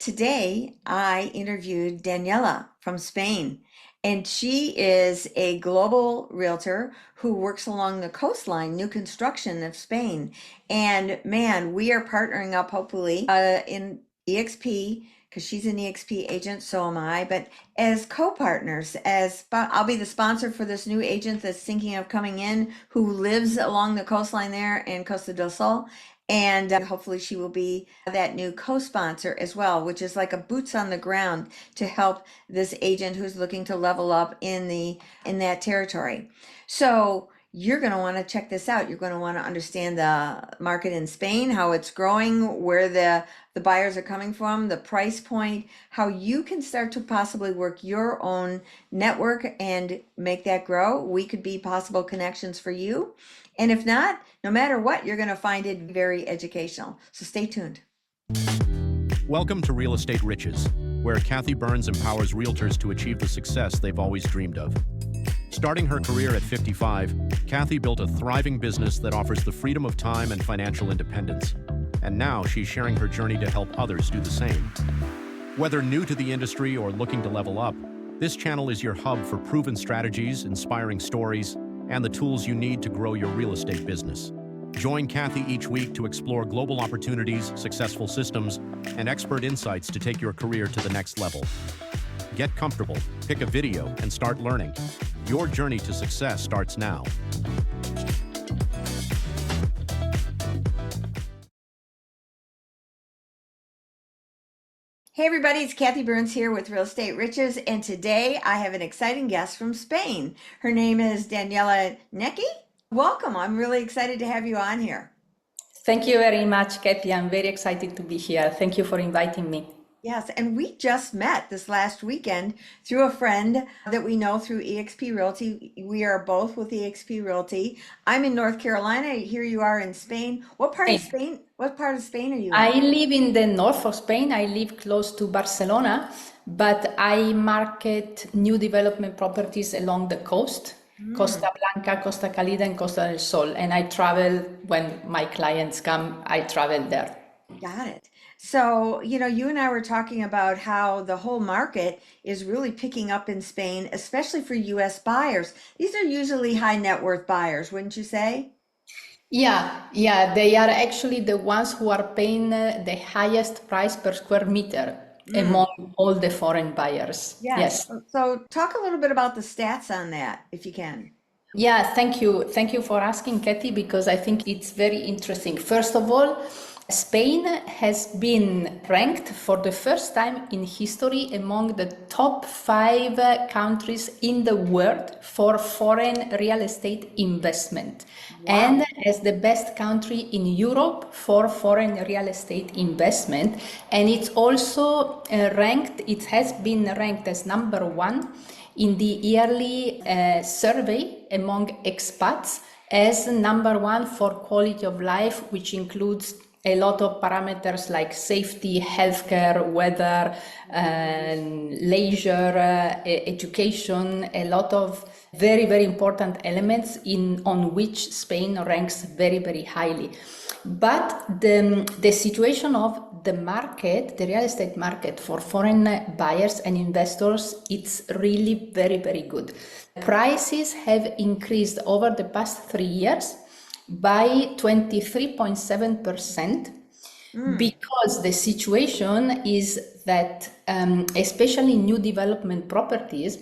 Today, I interviewed Daniela from Spain, and she is a global realtor who works along the coastline, new construction of Spain. And man, we are partnering up hopefully in EXP because she's an EXP agent, so am I, but as co-partners, I'll be the sponsor for this new agent that's thinking of coming in who lives along the coastline there in Costa Doso. And hopefully she will be that new co-sponsor as well, which is like a boots on the ground to help this agent who's looking to level up in that territory. So you're going to want to check this out. You're going to want to understand the market in Spain, how it's growing, where the buyers are coming from, the price point, how you can start to possibly work your own network and make that grow. We could be possible connections for you. And if not, no matter what, you're going to find it very educational. So stay tuned. Welcome to Real Estate Riches, where Kathy Byrnes empowers realtors to achieve the success they've always dreamed of. Starting her career at 55, Kathy built a thriving business that offers the freedom of time and financial independence. And now she's sharing her journey to help others do the same. Whether new to the industry or looking to level up, this channel is your hub for proven strategies, inspiring stories, and the tools you need to grow your real estate business. Join Kathy each week to explore global opportunities, successful systems, and expert insights to take your career to the next level. Get comfortable, pick a video, and start learning. Your journey to success starts now. Hey everybody, it's Kathy Byrnes here with Real Estate Riches, and today I have an exciting guest from Spain. Her name is Daniela Gnecchi. Welcome, I'm really excited to have you on here. Thank you very much, Kathy. I'm very excited to be here. Thank you for inviting me. Yes, and we just met this last weekend through a friend that we know through EXP Realty. We are both with EXP Realty. I'm in North Carolina. Here you are in Spain. What part of Spain? What part of Spain are you in? I live in the north of Spain. I live close to Barcelona, but I market new development properties along the coast, Costa Blanca, Costa Calida, and Costa del Sol. And I travel when my clients come, I travel there. Got it. So, you and I were talking about how the whole market is really picking up in Spain, especially for US buyers. These are usually high net worth buyers, wouldn't you say? Yeah, they are actually the ones who are paying the highest price per square meter among all the foreign buyers. Yes. So talk a little bit about the stats on that, if you can. Yeah, thank you. Thank you for asking, Kathy, because I think it's very interesting. First of all, Spain has been ranked for the first time in history among the top 5 countries in the world for foreign real estate investment. Wow. And as the best country in Europe for foreign real estate investment. And it's also it has been ranked as number 1 in the yearly survey among expats as number 1 for quality of life, which includes a lot of parameters like safety, healthcare, weather, leisure, education, a lot of very, very important elements on which Spain ranks very, very highly. But the situation of the market, the real estate market for foreign buyers and investors, it's really very, very good. Prices have increased over the past 3 years by 23.7%, because the situation is that, especially new development properties,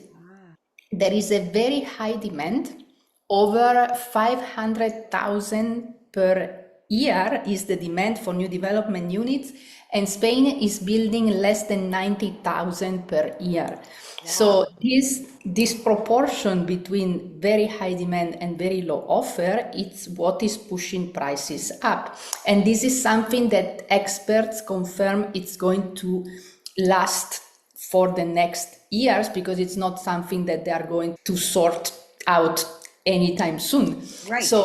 there is a very high demand. Over 500,000 per year is the demand for new development units, and Spain is building less than 90,000 per year. Wow. So this proportion between very high demand and very low offer, it's what is pushing prices up. And this is something that experts confirm it's going to last for the next years, because it's not something that they are going to sort out anytime soon. Right. So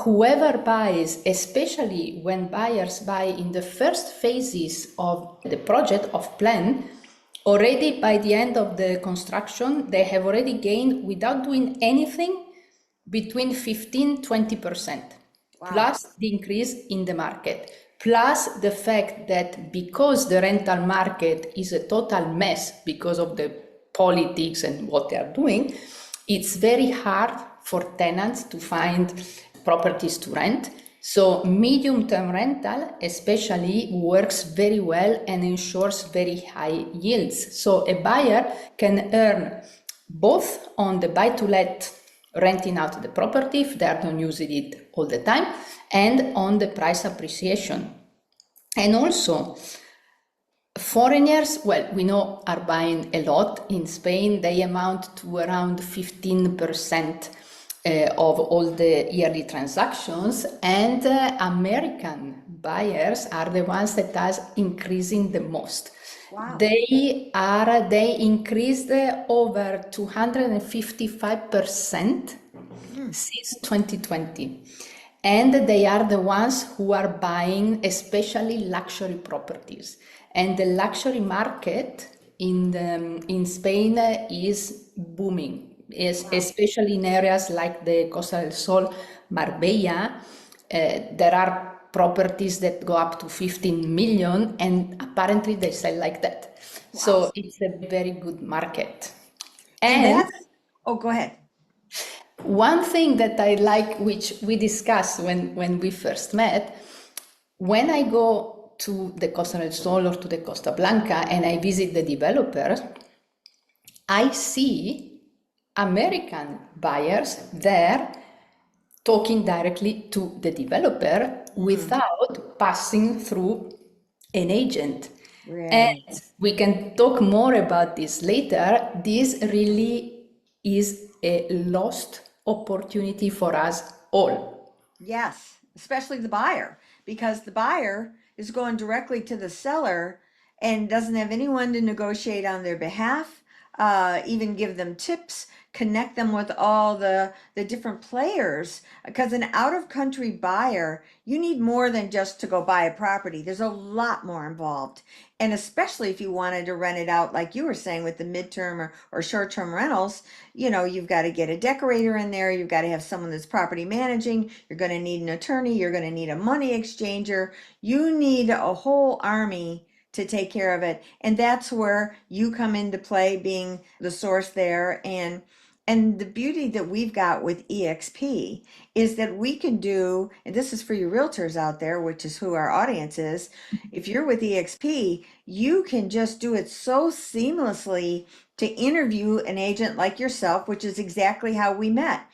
whoever buys, especially when buyers buy in the first phases of the project of plan, already by the end of the construction, they have already gained, without doing anything, between 15-20%, wow, plus the increase in the market. plus the fact that because the rental market is a total mess because of the politics and what they are doing, it's very hard for tenants to find properties to rent. So medium-term rental especially works very well and ensures very high yields. So a buyer can earn both on the buy-to-let, renting out the property if they are not using it all the time, and on the price appreciation. And also, foreigners, well, we know, are buying a lot in Spain. They amount to around 15% of all the yearly transactions, and American buyers are the ones that are increasing the most. Wow. They increased over 255% since 2020. And they are the ones who are buying especially luxury properties. And the luxury market in Spain is booming, especially in areas like the Costa del Sol, Marbella. There are properties that go up to 15 million, and apparently they sell like that. Wow. So it's a very good market. And go ahead. One thing that I like, which we discussed when we first met, when I go to the Costa del Sol or to the Costa Blanca and I visit the developers, I see American buyers there talking directly to the developer without passing through an agent. Right. And we can talk more about this later. This really is a lost opportunity for us all. Yes, especially the buyer, because the buyer is going directly to the seller and doesn't have anyone to negotiate on their behalf, even give them tips, connect them with all the different players. Because an out-of-country buyer, you need more than just to go buy a property. There's a lot more involved. And especially if you wanted to rent it out, like you were saying, with the midterm or short-term rentals, you've got to get a decorator in there. You've got to have someone that's property managing. You're going to need an attorney. You're going to need a money exchanger. You need a whole army to take care of it. And that's where you come into play, being the source there. And the beauty that we've got with EXP is that we can do, and this is for you realtors out there, which is who our audience is. If you're with EXP, you can just do it so seamlessly to interview an agent like yourself, which is exactly how we met.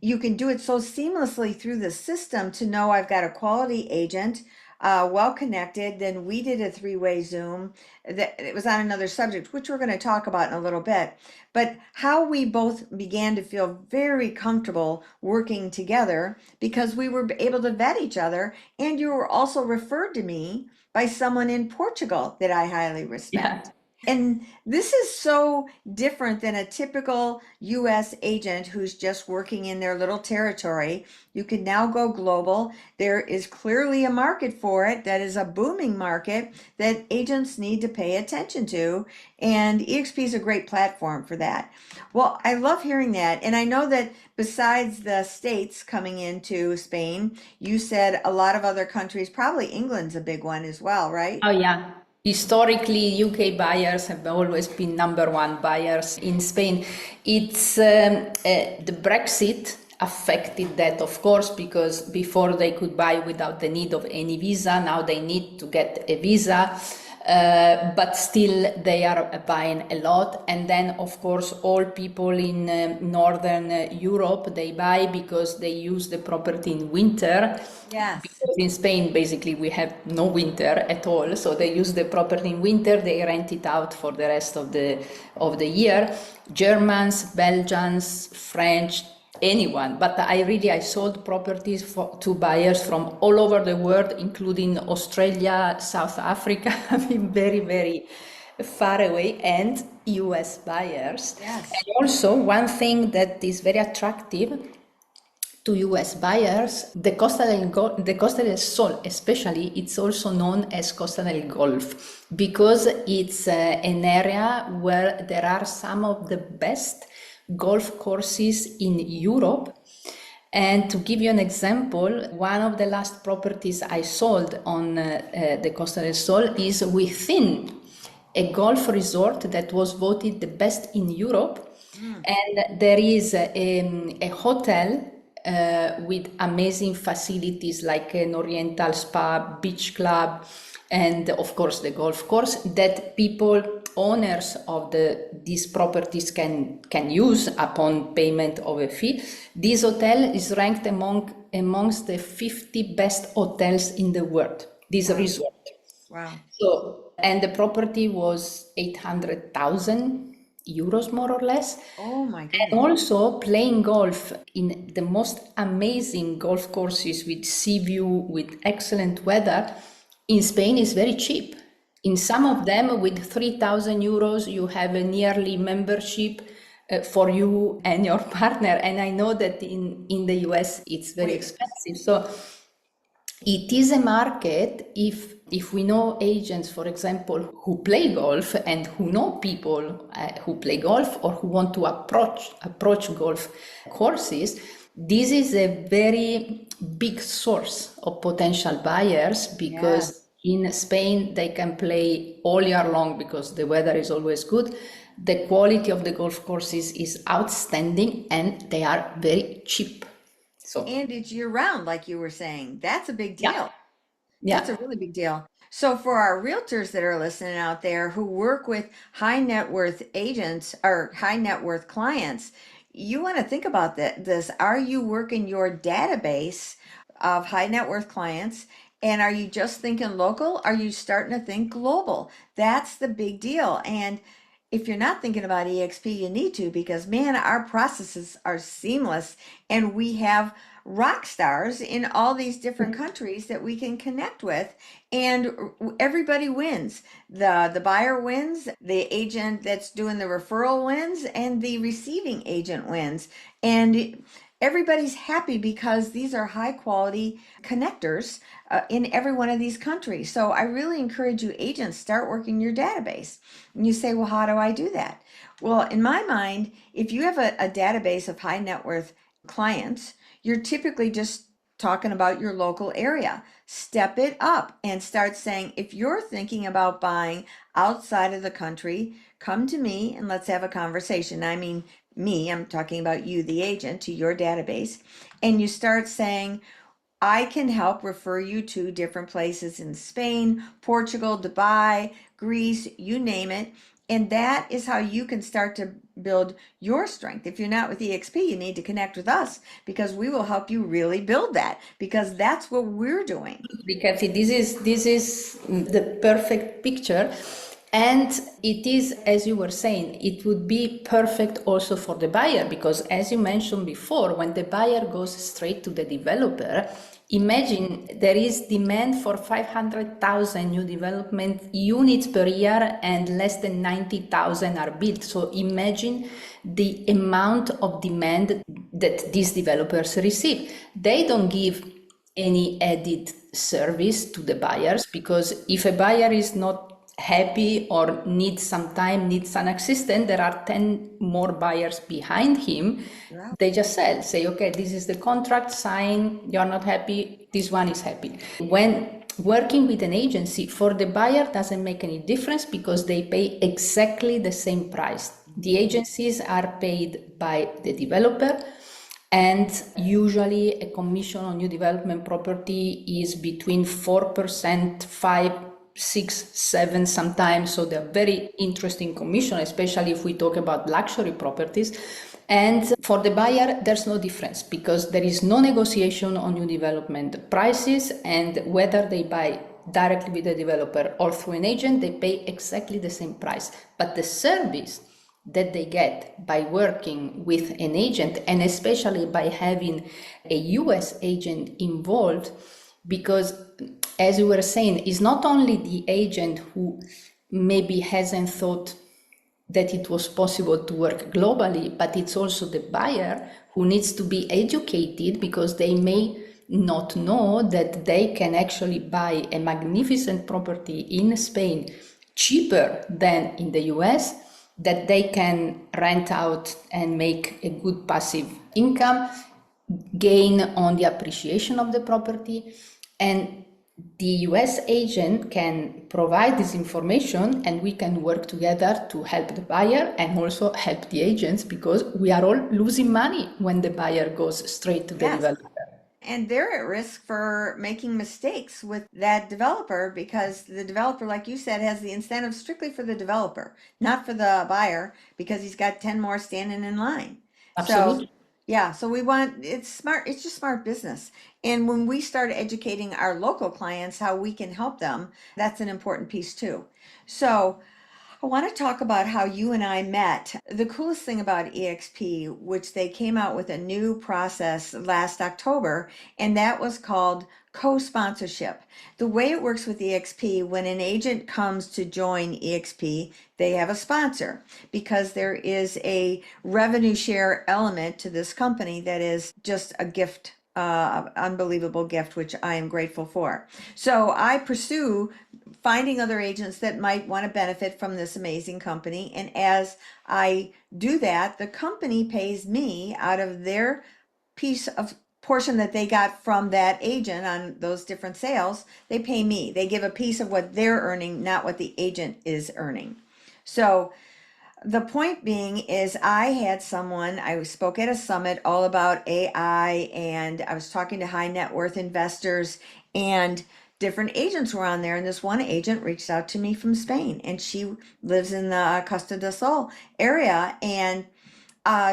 You can do it so seamlessly through the system to know I've got a quality agent, well connected. Then we did a 3-way Zoom. That it was on another subject, which we're going to talk about in a little bit. But how we both began to feel very comfortable working together because we were able to vet each other, and you were also referred to me by someone in Portugal that I highly respect. Yeah. And this is so different than a typical US agent who's just working in their little territory. You can now go global. There is clearly a market for it that is a booming market that agents need to pay attention to. And EXP is a great platform for that. Well, I love hearing that. And I know that besides the States coming into Spain, you said a lot of other countries, probably England's a big one as well, right? Oh, yeah. Historically, UK buyers have always been number one buyers in Spain. It's the Brexit affected that, of course, because before they could buy without the need of any visa. Now they need to get a visa. But still they are buying a lot. And then, of course, all people in Northern Europe, they buy because they use the property in winter. Yes. Because in Spain, basically, we have no winter at all. So they use the property in winter, they rent it out for the rest of the year. Germans, Belgians, French, anyone. But I sold properties to buyers from all over the world, including Australia, South Africa, I mean, very, very far away, and US buyers. Yes. And also, one thing that is very attractive to US buyers, the Costa del Sol especially, it's also known as Costa del Golf, because it's an area where there are some of the best golf courses in Europe. And to give you an example, one of the last properties I sold on the Costa del Sol is within a golf resort that was voted the best in Europe. And there is a hotel with amazing facilities like an oriental spa, beach club, and of course the golf course that owners of these properties can use upon payment of a fee. This hotel is ranked amongst the 50 best hotels in the world, this resort. Wow. So, and the property was 800,000 euros more or less. Oh my And goodness. also playing golf in the most amazing golf courses with sea view, with excellent weather in Spain is very cheap. In some of them, with 3,000 euros, you have a yearly membership for you and your partner. And I know that in the US it's very expensive. So it is a market if we know agents, for example, who play golf and who know people who play golf or who want to approach golf courses. This is a very big source of potential buyers because in Spain they can play all year long because the weather is always good. The quality of the golf courses is outstanding and they are very cheap. So And it's year round, like you were saying. That's a big deal. That's a yeah. really big deal. So for our realtors that are listening out there who work with high net worth agents or high net worth clients, you want to think about this. Are you working your database of high net worth clients? And are you just thinking local? Are you starting to think global? That's the big deal. And if you're not thinking about EXP, you need to because man, our processes are seamless and we have rock stars in all these different countries that we can connect with and everybody wins. The buyer wins, the agent that's doing the referral wins, and the receiving agent wins. And everybody's happy because these are high quality connectors in every one of these countries. So I really encourage you agents, start working your database. And you say, well, how do I do that? Well, in my mind, if you have a database of high net worth clients, you're typically just talking about your local area. Step it up and start saying, if you're thinking about buying outside of the country, come to me and let's have a conversation. I mean, me, I'm talking about you, the agent, to your database. And you start saying, I can help refer you to different places in Spain, Portugal, Dubai, Greece, you name it. And that is how you can start to build your strength. If you're not with EXP, you need to connect with us because we will help you really build that because that's what we're doing. Kathy, this is the perfect picture. And it is, as you were saying, it would be perfect also for the buyer because, as you mentioned before, when the buyer goes straight to the developer, imagine there is demand for 500,000 new development units per year and less than 90,000 are built. So imagine the amount of demand that these developers receive. They don't give any added service to the buyers because if a buyer is not happy or needs some time, needs some assistance, there are 10 more buyers behind him. Yeah. They just say, okay, this is the contract, sign, you're not happy, this one is happy. When working with an agency, for the buyer doesn't make any difference because they pay exactly the same price. The agencies are paid by the developer, and usually a commission on new development property is between 4%, 5, 6, 7 sometimes. So they're very interesting commission, especially if we talk about luxury properties. And for the buyer, there's no difference because there is no negotiation on new development prices, and whether they buy directly with the developer or through an agent, they pay exactly the same price. But the service that they get by working with an agent, and especially by having a US agent involved, because as you were saying, it's not only the agent who maybe hasn't thought that it was possible to work globally, but it's also the buyer who needs to be educated because they may not know that they can actually buy a magnificent property in Spain cheaper than in the US, that they can rent out and make a good passive income. gain on the appreciation of the property, and the US agent can provide this information, and we can work together to help the buyer and also help the agents, because we are all losing money when the buyer goes straight to the Yes. developer. And they're at risk for making mistakes with that developer because the developer, like you said, has the incentive strictly for the developer, not for the buyer, because he's got 10 more standing in line. So, Absolutely. yeah, so we want, it's smart, it's just smart business. And when we start educating our local clients how we can help them, that's an important piece too. So, I want to talk about how you and I met. The coolest thing about EXP, which they came out with a new process last October, and that was called co-sponsorship. The way it works with EXP, when an agent comes to join EXP, they have a sponsor because there is a revenue share element to this company that is just a gift, unbelievable gift, which I am grateful for. So I pursue finding other agents that might want to benefit from this amazing company. And as I do that, the company pays me out of their piece of portion that they got from that agent on those different sales. They pay me. They give a piece of what they're earning, not what the agent is earning. So the point being is I had someone, I spoke at a summit all about AI, and I was talking to high net worth investors, and different agents were on there. And this one agent reached out to me from Spain, and she lives in the Costa Doso area. And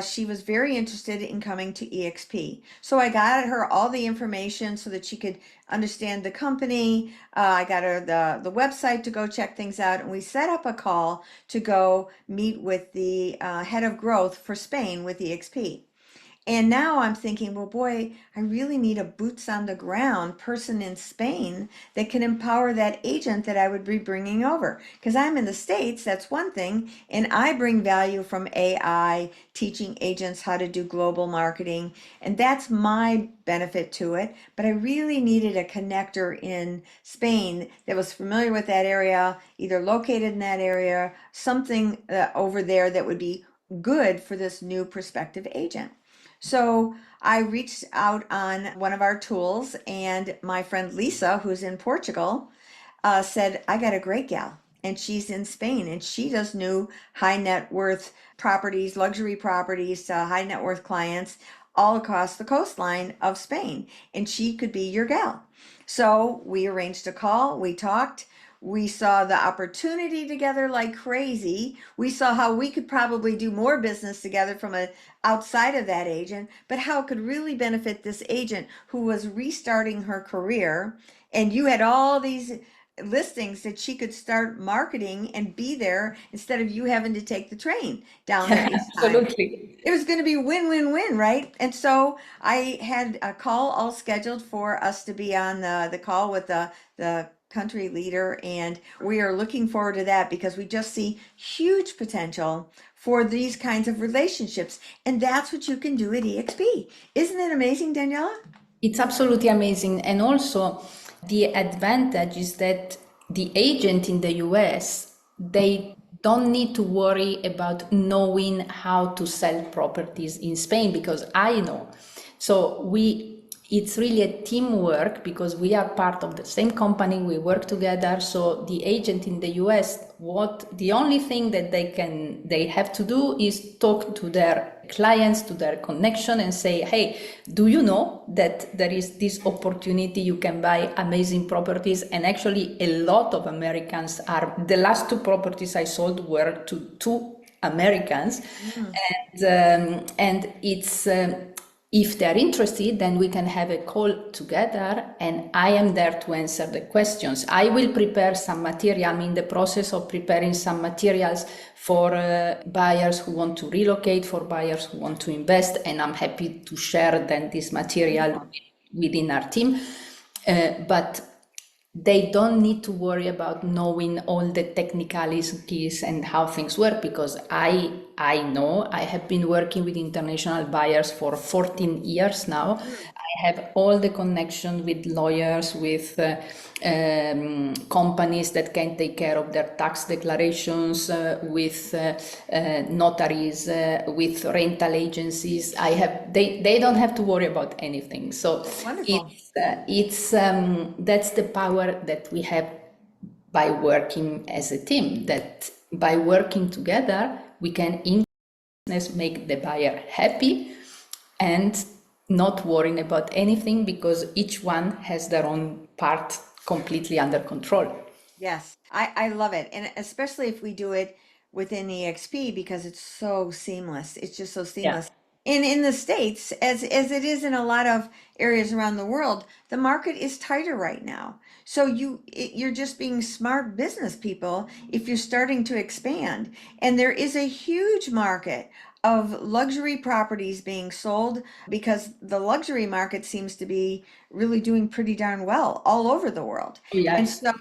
she was very interested in coming to EXP. So I got her all the information so that she could understand the company. I got her the website to go check things out, and we set up a call to go meet with the head of growth for Spain with EXP. And now I'm thinking, well, boy, I really need a boots on the ground person in Spain that can empower that agent that I would be bringing over. Because I'm in the States, that's one thing, and I bring value from AI, teaching agents how to do global marketing, and that's my benefit to it. But I really needed a connector in Spain that was familiar with that area, either located in that area, something over there that would be good for this new prospective agent. So I reached out on one of our tools, and my friend Lisa, who's in Portugal, said, I got a great gal, and she's in Spain, and she does new high net worth properties, luxury properties to high net worth clients all across the coastline of Spain, and she could be your gal. So we arranged a call, we talked. We saw the opportunity together like crazy. We saw how we could probably do more business together from outside of that agent, but how it could really benefit this agent who was restarting her career. And you had all these listings that she could start marketing and be there instead of you having to take the train down there each time. Absolutely. It was going to be win-win-win, right? And so I had a call all scheduled for us to be on the call with the country leader, and we are looking forward to that because we just see huge potential for these kinds of relationships, and that's what you can do at EXP. Isn't it amazing, Daniela? It's absolutely amazing. And also, the advantage is that the agent in the US, they don't need to worry about knowing how to sell properties in Spain, because I know. So it's really a teamwork because we are part of the same company, we work together. So the agent in the US, the only thing that they have to do is talk to their clients, to their connection, and say, hey, do you know that there is this opportunity, you can buy amazing properties? And actually a lot of Americans the last two properties I sold were to two Americans. And it's if they're interested, then we can have a call together, and I am there to answer the questions. I will prepare some material. I'm in the process of preparing some materials for buyers who want to relocate, for buyers who want to invest, and I'm happy to share then this material within our team. But they don't need to worry about knowing all the technicalities and how things work, because I know I have been working with international buyers for 14 years now. I have all the connection with lawyers, with companies that can take care of their tax declarations, with notaries, with rental agencies. They don't have to worry about anything. So Wonderful. it's that's the power that we have by working as a team. That by working together, we can make the buyer happy and not worrying about anything because each one has their own part completely under control. Yes, I love it. And especially if we do it within EXP because it's so seamless. It's just so Yeah. seamless. And in the States, as it is in a lot of areas around the world, the market is tighter right now. So you're just being smart business people if you're starting to expand. And there is a huge market of luxury properties being sold because the luxury market seems to be really doing pretty darn well all over the world. And Yes. so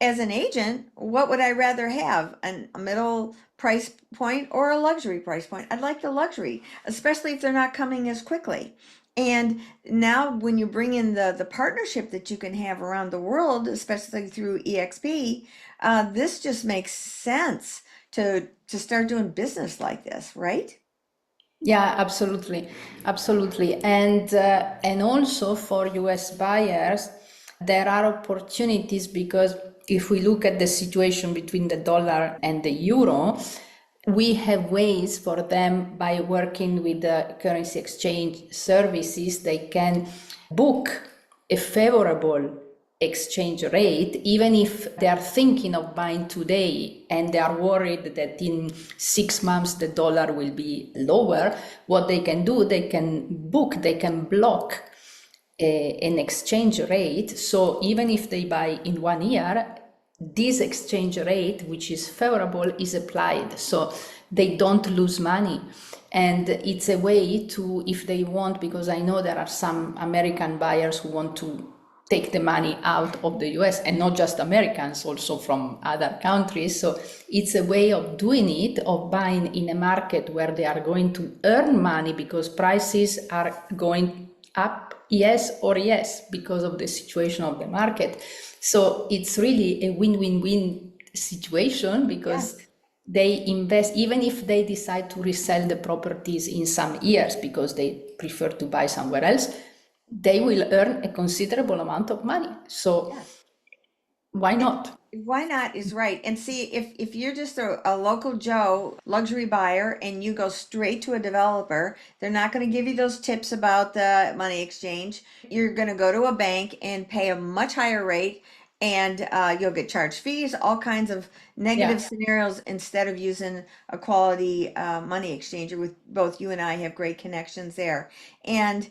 as an agent, what would I rather have? A middle price point or a luxury price point? I'd like the luxury, especially if they're not coming as quickly. And now when you bring in the partnership that you can have around the world, especially through EXP, this just makes sense to start doing business like this, right? Yeah, absolutely, absolutely, and also for U.S. buyers, there are opportunities because if we look at the situation between the dollar and the euro, we have ways for them by working with the currency exchange services, they can book a favorable exchange rate, even if they are thinking of buying today and they are worried that in 6 months the dollar will be lower. What they can do, they can book, they can block an exchange rate. So even if they buy in 1 year, this exchange rate, which is favorable, is applied. So they don't lose money. And it's a way to, if they want, because I know there are some American buyers who want to take the money out of the US, and not just Americans, also from other countries. So it's a way of doing it, of buying in a market where they are going to earn money because prices are going up, yes or yes, because of the situation of the market. So it's really a win-win-win situation because Yes. they invest, even if they decide to resell the properties in some years because they prefer to buy somewhere else, they will earn a considerable amount of money. So Yes. why not? Why not is right. And see, if you're just a local Joe luxury buyer and you go straight to a developer, they're not going to give you those tips about the money exchange. You're going to go to a bank and pay a much higher rate, and you'll get charged fees, all kinds of negative Yeah. scenarios instead of using a quality money exchanger. With both you and I have great connections there. And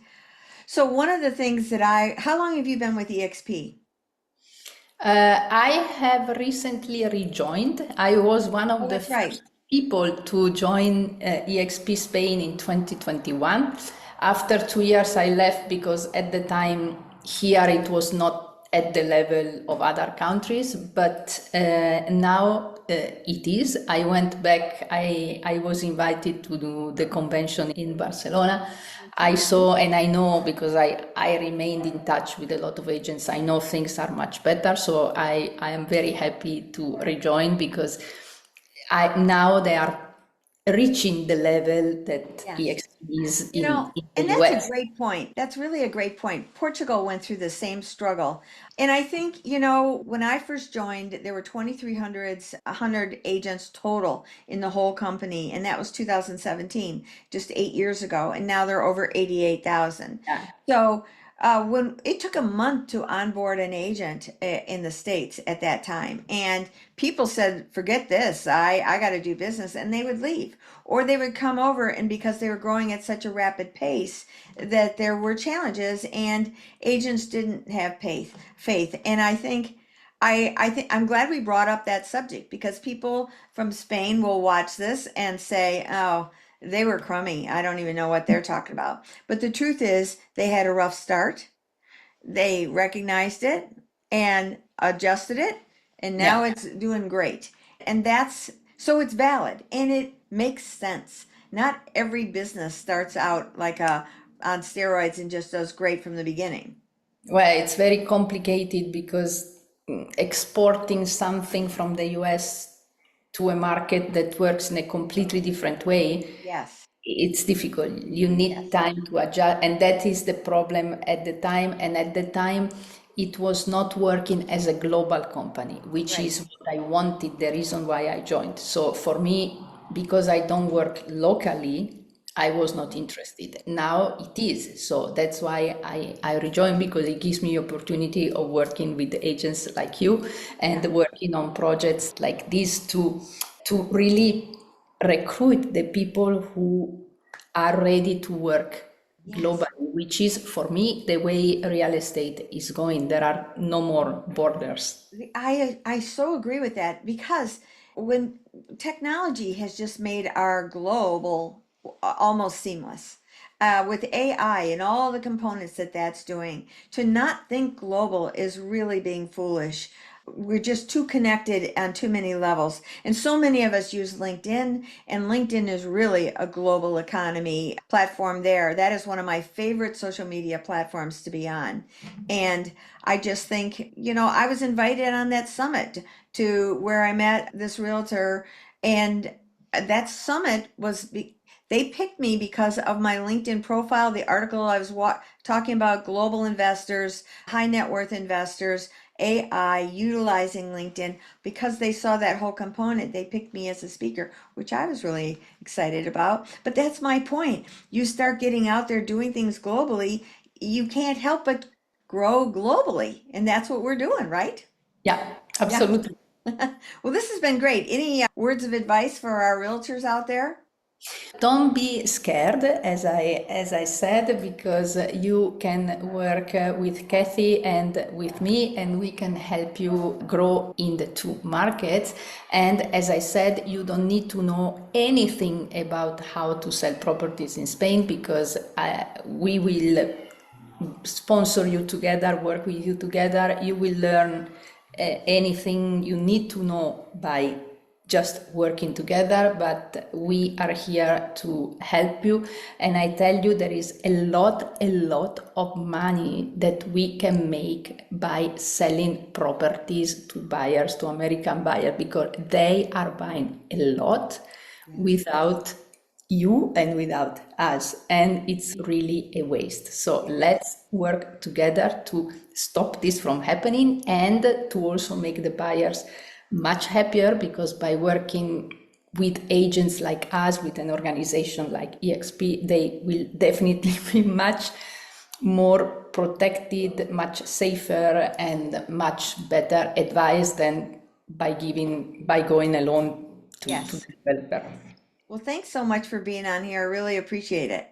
so one of the things that how long have you been with EXP? I have recently rejoined. I was one Oh, of the that's right. first people to join EXP Spain in 2021. After 2 years, I left because at the time here it was not at the level of other countries, but now it is. I went back, I was invited to do the convention in Barcelona. I saw and I know because I remained in touch with a lot of agents. I know things are much better. So I am very happy to rejoin because now they are reaching the level that Yes. EXP is You know, in the and that's a US. great point. That's really a great point. Portugal went through the same struggle. And I think, you know, when I first joined, there were 2,300, 100 agents total in the whole company. And that was 2017, just 8 years ago. And now they're over 88,000. Yeah. So when it took a month to onboard an agent in the States at that time, and people said, forget this, I got to do business. And they would leave. Or they would come over, and because they were growing at such a rapid pace, that there were challenges, and agents didn't have faith. And I think I'm glad we brought up that subject because people from Spain will watch this and say, "Oh, they were crummy. I don't even know what they're talking about." But the truth is, they had a rough start. They recognized it and adjusted it, and now Yeah. it's doing great. And that's so it's valid and it makes sense. Not every business starts out like on steroids and just does great from the beginning. Well, it's very complicated because exporting something from the US to a market that works in a completely different way, Yes. it's difficult. You need time to adjust, and that is the problem at the time. And at the time, it was not working as a global company, which Right. is what I wanted, the reason why I joined. So for me, because I don't work locally, I was not interested. Now it is. So that's why I rejoined, because it gives me opportunity of working with agents like you and working on projects like this to really recruit the people who are ready to work Yes. globally, which is for me the way real estate is going. There are no more borders. I so agree with that, because when technology has just made our global almost seamless, with AI and all the components that that's doing, to not think global is really being foolish. We're just too connected on too many levels. And so many of us use LinkedIn, and LinkedIn is really a global economy platform there. That is one of my favorite social media platforms to be on. And I just think, I was invited on that summit to where I met this realtor, and that summit they picked me because of my LinkedIn profile, the article I was talking about global investors, high net worth investors, AI utilizing LinkedIn. Because they saw that whole component, they picked me as a speaker, which I was really excited about. But that's my point. You start getting out there doing things globally, you can't help but grow globally. And that's what we're doing, right? Yeah, Yeah. absolutely. Well, this has been great. Any words of advice for our realtors out there? Don't be scared, as I said, because you can work with Kathy and with me, and we can help you grow in the two markets. And as I said, you don't need to know anything about how to sell properties in Spain, because we will sponsor you together, work with you together. You will learn anything you need to know by just working together, but we are here to help you. And I tell you, there is a lot of money that we can make by selling properties to buyers, to American buyers, because they are buying a lot without you and without us, and it's really a waste. So let's work together to stop this from happening, and to also make the buyers much happier, because by working with agents like us, with an organization like EXP, they will definitely be much more protected, much safer, and much better advice than by going alone to Yes. the developer. Well, thanks so much for being on here. I really appreciate it.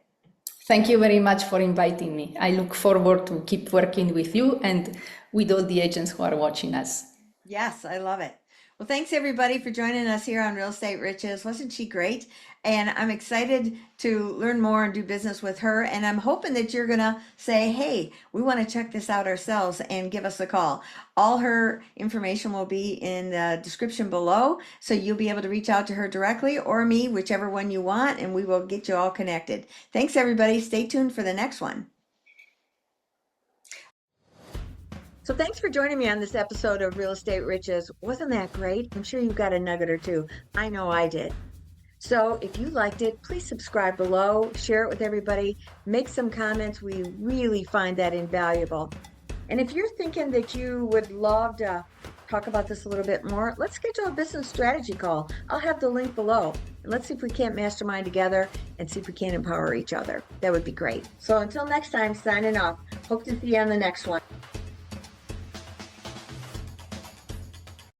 Thank you very much for inviting me. I look forward to keep working with you and with all the agents who are watching us. Yes, I love it. Well, thanks everybody for joining us here on Real Estate Riches. Wasn't she great? And I'm excited to learn more and do business with her. And I'm hoping that you're going to say, hey, we want to check this out ourselves, and give us a call. All her information will be in the description below. So you'll be able to reach out to her directly, or me, whichever one you want, and we will get you all connected. Thanks, everybody. Stay tuned for the next one. So thanks for joining me on this episode of Real Estate Riches. Wasn't that great? I'm sure you got a nugget or two. I know I did. So if you liked it, please subscribe below, share it with everybody, make some comments. We really find that invaluable. And if you're thinking that you would love to talk about this a little bit more, let's schedule a business strategy call. I'll have the link below. And let's see if we can't mastermind together and see if we can empower each other. That would be great. So until next time, signing off. Hope to see you on the next one.